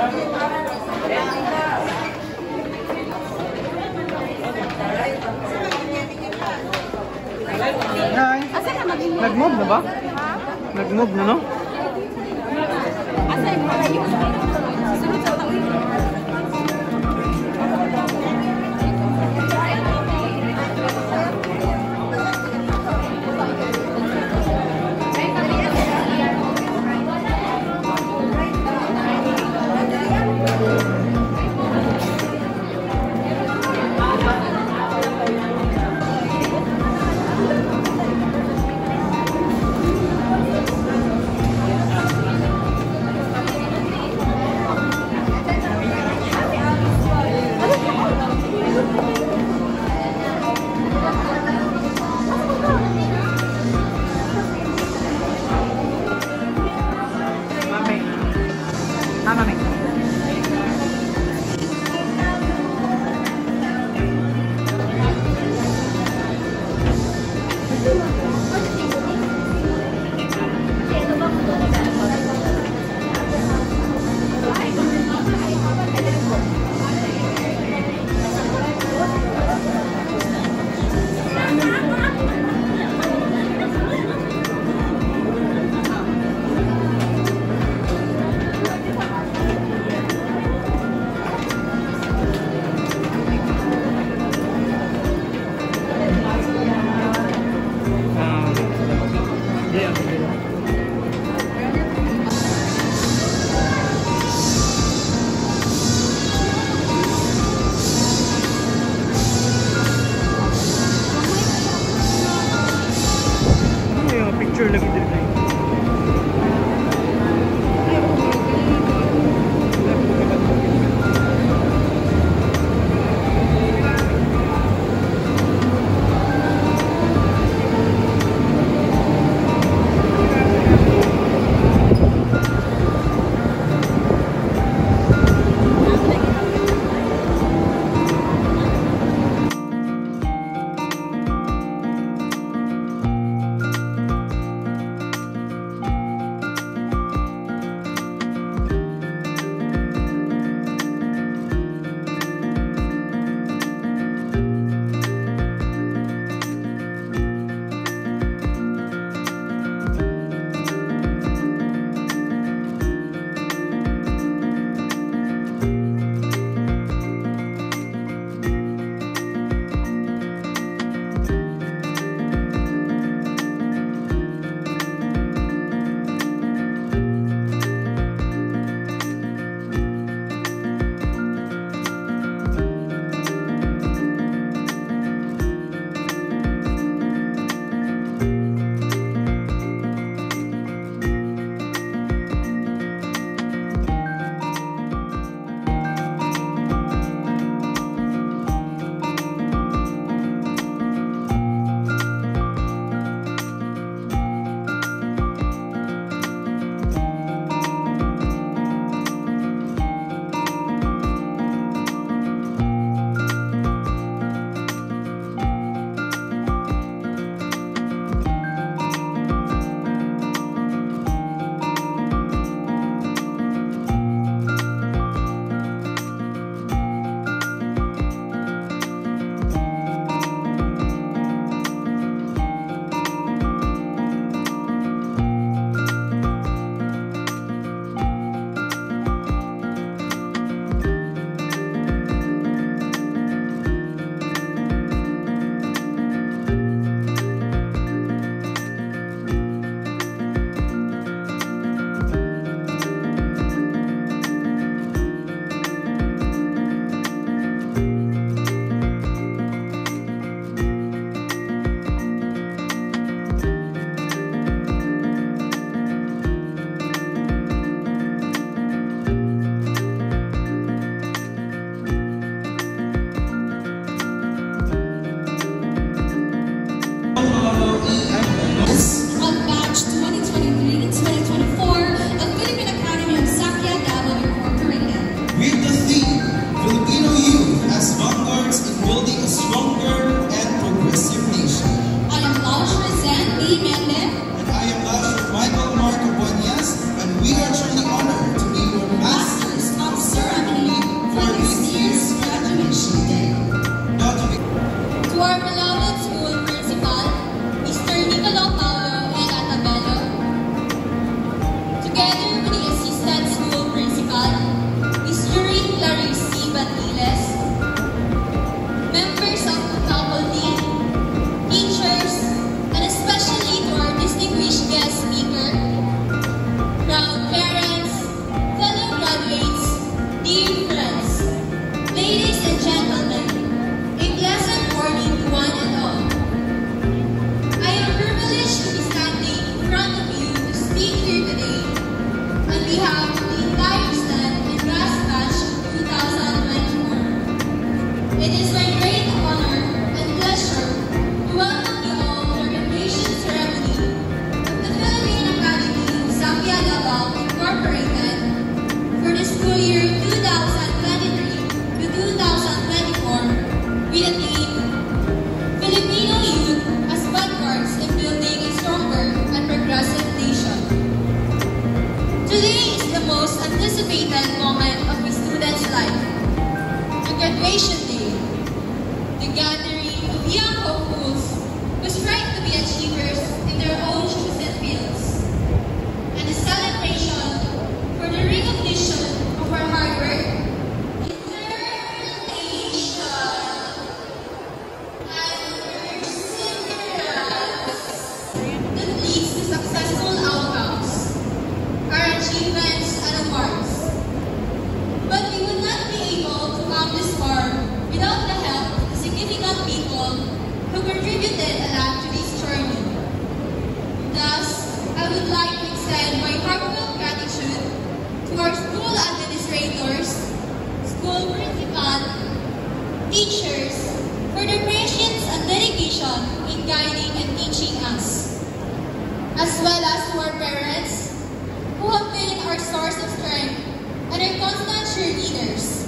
Nay, nag-move na ba? Nag-move na, no? Asa yung mga yun? Sunod sa taon. Secretary C. Bandiles, members of the faculty, teachers, and especially to our distinguished guest speaker, proud parents, fellow graduates, dear friends, ladies and gentlemen, a pleasant morning to one and all. I am privileged to be standing in front of you to speak here today on behalf of the entire STEM and GAS Batch 2024. It is my great honor and pleasure to welcome you all to the graduation ceremony of the Philippine Academy of Zambia Davao Incorporated for the school year 2023 to 2024 with the theme Filipino Youth as Vanguards in Building a Stronger and Progressive Nation. Today is the most anticipated moment of a student's life, the graduation day, the gathering of young hopefuls who strive to be achievers in their own chosen fields, and the celebration for the recognition of our hard work, determination, and perseverance that leads to successful outcomes, our achievements and awards. But we would not be able to come this far without the help of the significant people who contributed a lot to this journey. Thus, I would like to extend my heartfelt gratitude to our school administrators, school principal, teachers, for their patience and dedication in guiding and teaching us, as well as to our parents, who have been our source of strength and our constant cheerleaders.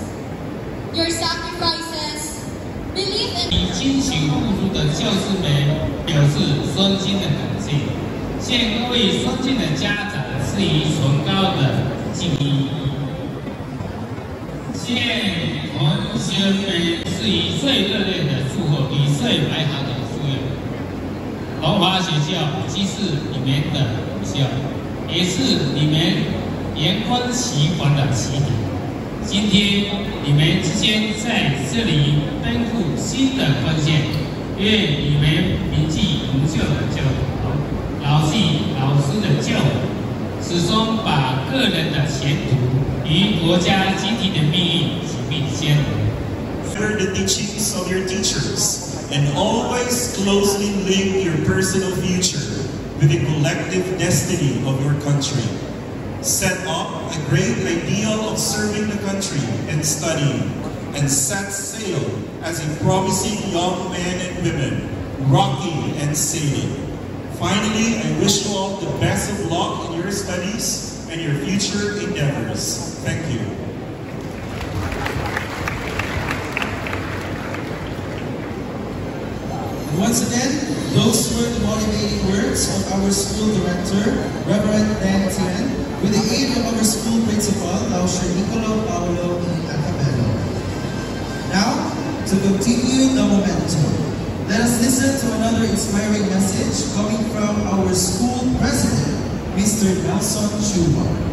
Your sacrifices, belief and 以辛勤付出的教师们表示双亲的感谢，向各位双亲的家长致以崇高的敬意。向同学们致以最热烈的祝贺与最美好的祝愿。龙华学校既是你们的母校，也是你们延宽齐环的起点。今天你们之间在这里奔赴新的方向，愿你们铭记母校的教导，牢记老师的教诲，始终把个人的前途与国家集体的命运紧密相连。Honor the teachings of your teachers and always closely link your personal future with the collective destiny of your country. Set up a great ideal of serving the country and studying, and set sail as a promising young men and women, rocking and sailing. Finally, I wish you all the best of luck in your studies and your future endeavors. Thank you. Once again, those were the motivating words of our school director, Reverend Dan Tian, with the aid of our school principal, Lausher Nicolo Paolo E. Acabello. Now, to continue the momentum, let us listen to another inspiring message coming from our school president, Mr. Nelson Chuma.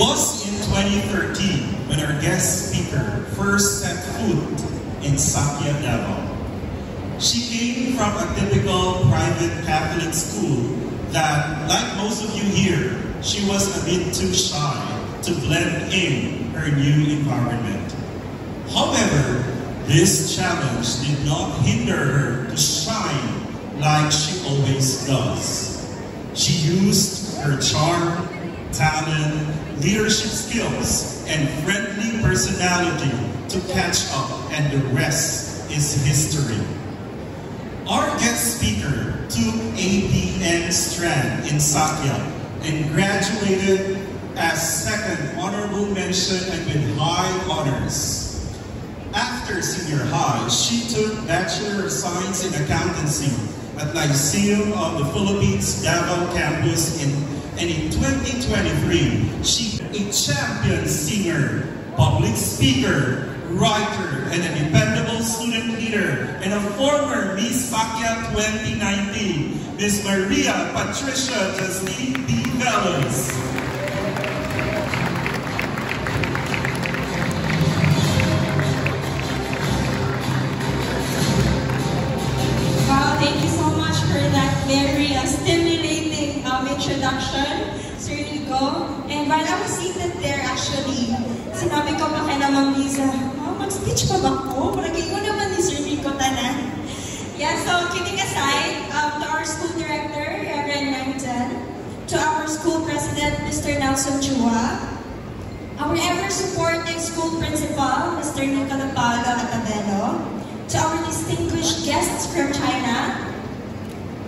was in 2013 when our guest speaker first set foot in Sakya, Davao. She came from a typical private Catholic school that, like most of you here, she was a bit too shy to blend in her new environment. However, this challenge did not hinder her to shine like she always does. She used her charm, talent, leadership skills, and friendly personality to catch up, and the rest is history. Our guest speaker took APN Strand in Sakya and graduated as second honorable mention and with high honors. After senior high, she took Bachelor of Science in Accountancy at Lyceum of the Philippines Davao campus and in 2023, she is a champion singer, public speaker, writer, and a dependable student leader, and a former Miss Sakya 2019, Miss Maria Patricia Jasmine D. Velas. Wow, thank you so much for that very stimulating introduction, Sir Nico. And while I was seated there, actually, sinabi ko pa kay na Ma'am Liza, mag-speech pa ba ko? Palagay ko naman ni Sir Nico tanan. Yeah, so kidding aside, to our school director, Reverend Langton, to our school president, Mr. Nelson Chua, our ever-supporting school principal, Mr. Nicola Paulo Atabelo, to our distinguished guests from China,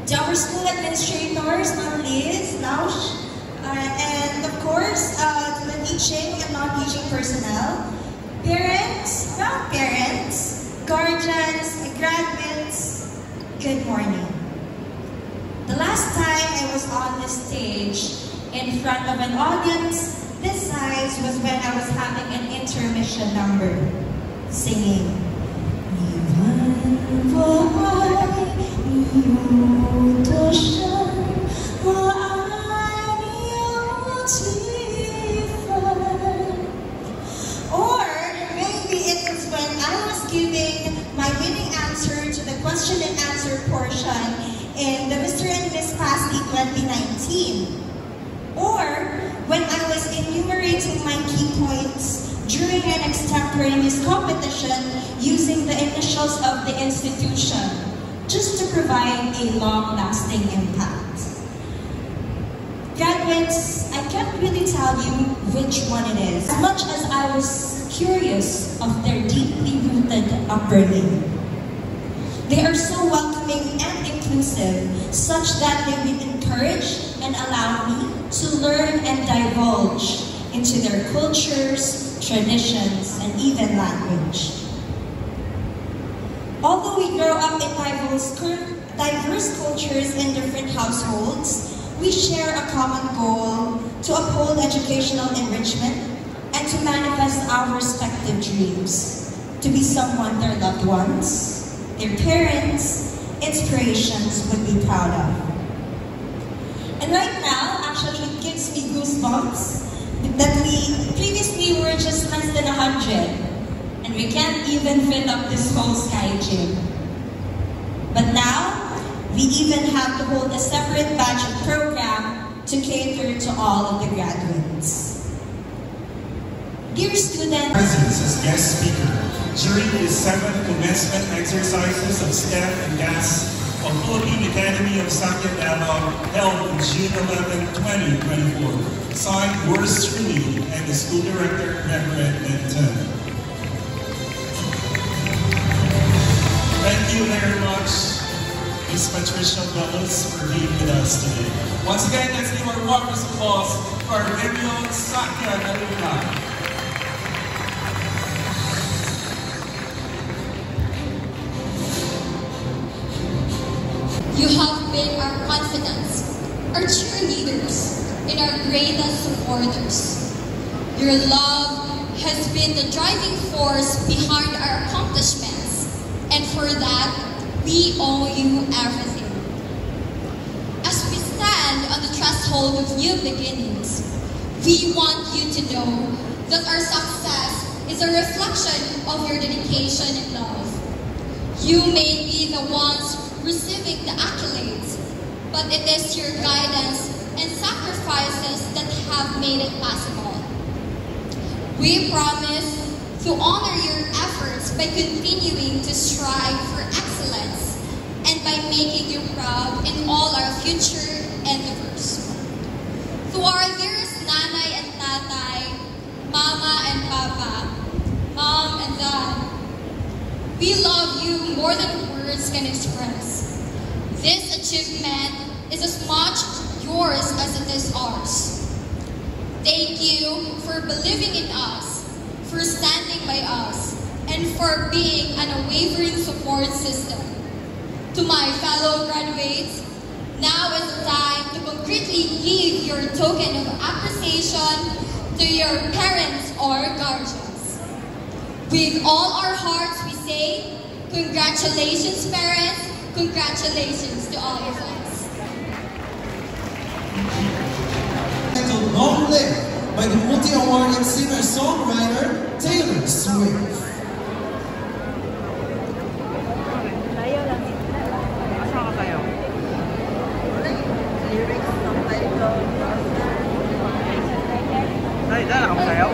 to our school administrators, Ma'am Liz, Lausch, and of course, to the teaching and non-teaching personnel, parents, grandparents, guardians, graduates, good morning. The last time I was on the stage in front of an audience this size was when I was having an intermission number, singing. Or maybe it was when I was giving my winning answer to the question and answer portion in the Mr. and Miss PASTI 2019. Or when I was enumerating my key points during an extemporaneous competition using the initials of the institution, just to provide a long-lasting impact. Graduates, I can't really tell you which one it is, as much as I was curious of their deeply rooted upbringing. They are so welcoming and inclusive, such that they will encourage and allow me to learn and divulge into their cultures, traditions, and even language. Although we grow up in diverse cultures in different households, we share a common goal to uphold educational enrichment and to manifest our respective dreams, to be someone their loved ones, their parents, inspirations would be proud of. And right now, actually, it gives me goosebumps that previously were just less than 100. And we can't even fill up this whole Sky Gym. But now, we even have to hold a separate budget program to cater to all of the graduates. Dear students, presence as guest speaker during the 7th commencement exercises of STEM and GAS of Philippine Academy of Sakya Davao held on June 11, 2024. Signed yours truly and the school director, Reverend Langton. Thank you very much, Ms. Patricia Velas, for being with us today. Once again, let's give our warmest applause for our very own Sakya alumni. You have been our confidence, our cheerleaders, and our greatest supporters. Your love has been the driving force behind our accomplishments, and for that, we owe you everything. As we stand on the threshold of new beginnings, we want you to know that our success is a reflection of your dedication and love. You may be the ones receiving the accolades, but it is your guidance and sacrifices that have made it possible. We promise to honor your efforts by continuing to strive for excellence and by making you proud in all our future endeavors. To our dearest nanay and tatay, mama and papa, mom and dad, we love you more than words can express. This achievement is as much yours as it is ours. Thank you for believing in us, for standing by us, and for being an unwavering support system. To my fellow graduates, now is the time to concretely give your token of appreciation to your parents or guardians. With all our hearts we say, congratulations parents, congratulations to all your friends. Titled Long Live by the multi-awarded singer-songwriter Taylor Swift. Saan kayo? Ay, dala ka sayaw?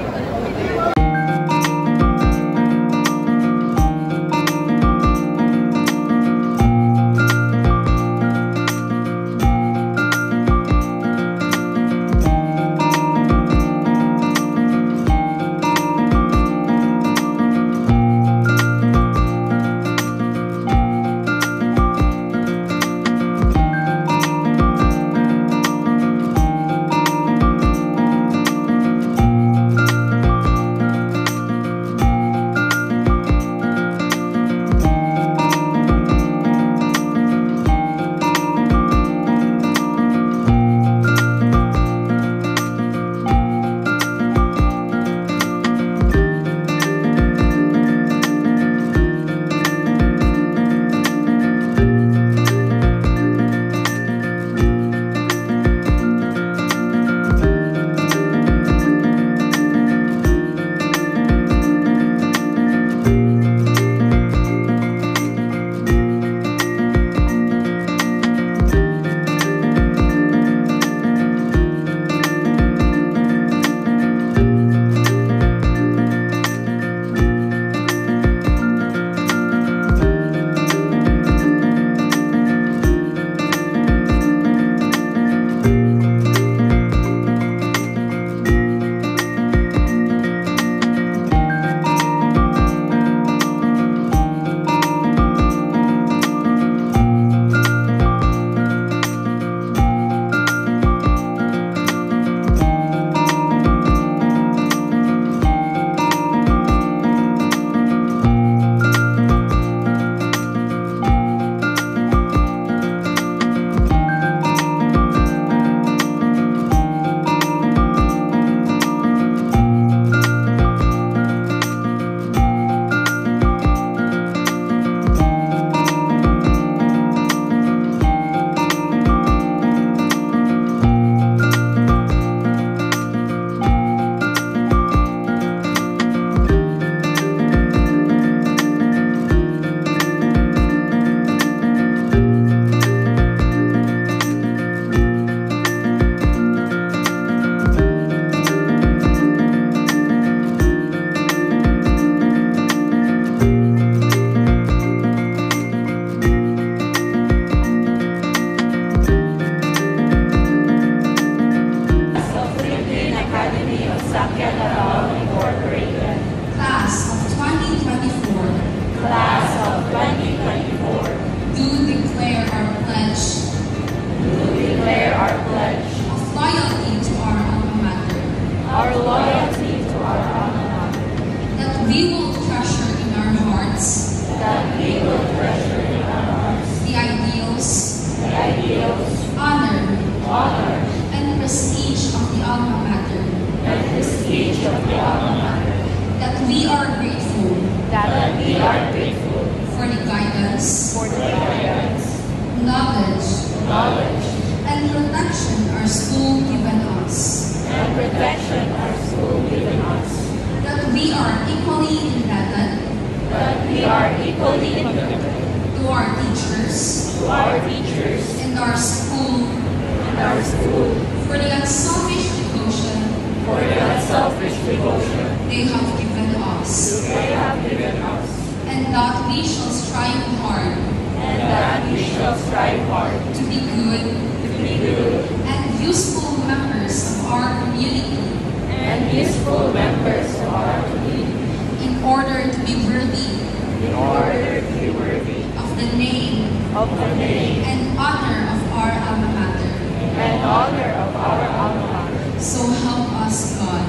Knowledge, and protection our school given us. and protection our school given us. That we are equally indebted to our teachers, and our school for the unselfish devotion they have given us. And that we shall strive hard to be good and useful members of our community in order to be worthy of the name and honor of our alma mater. So help us God.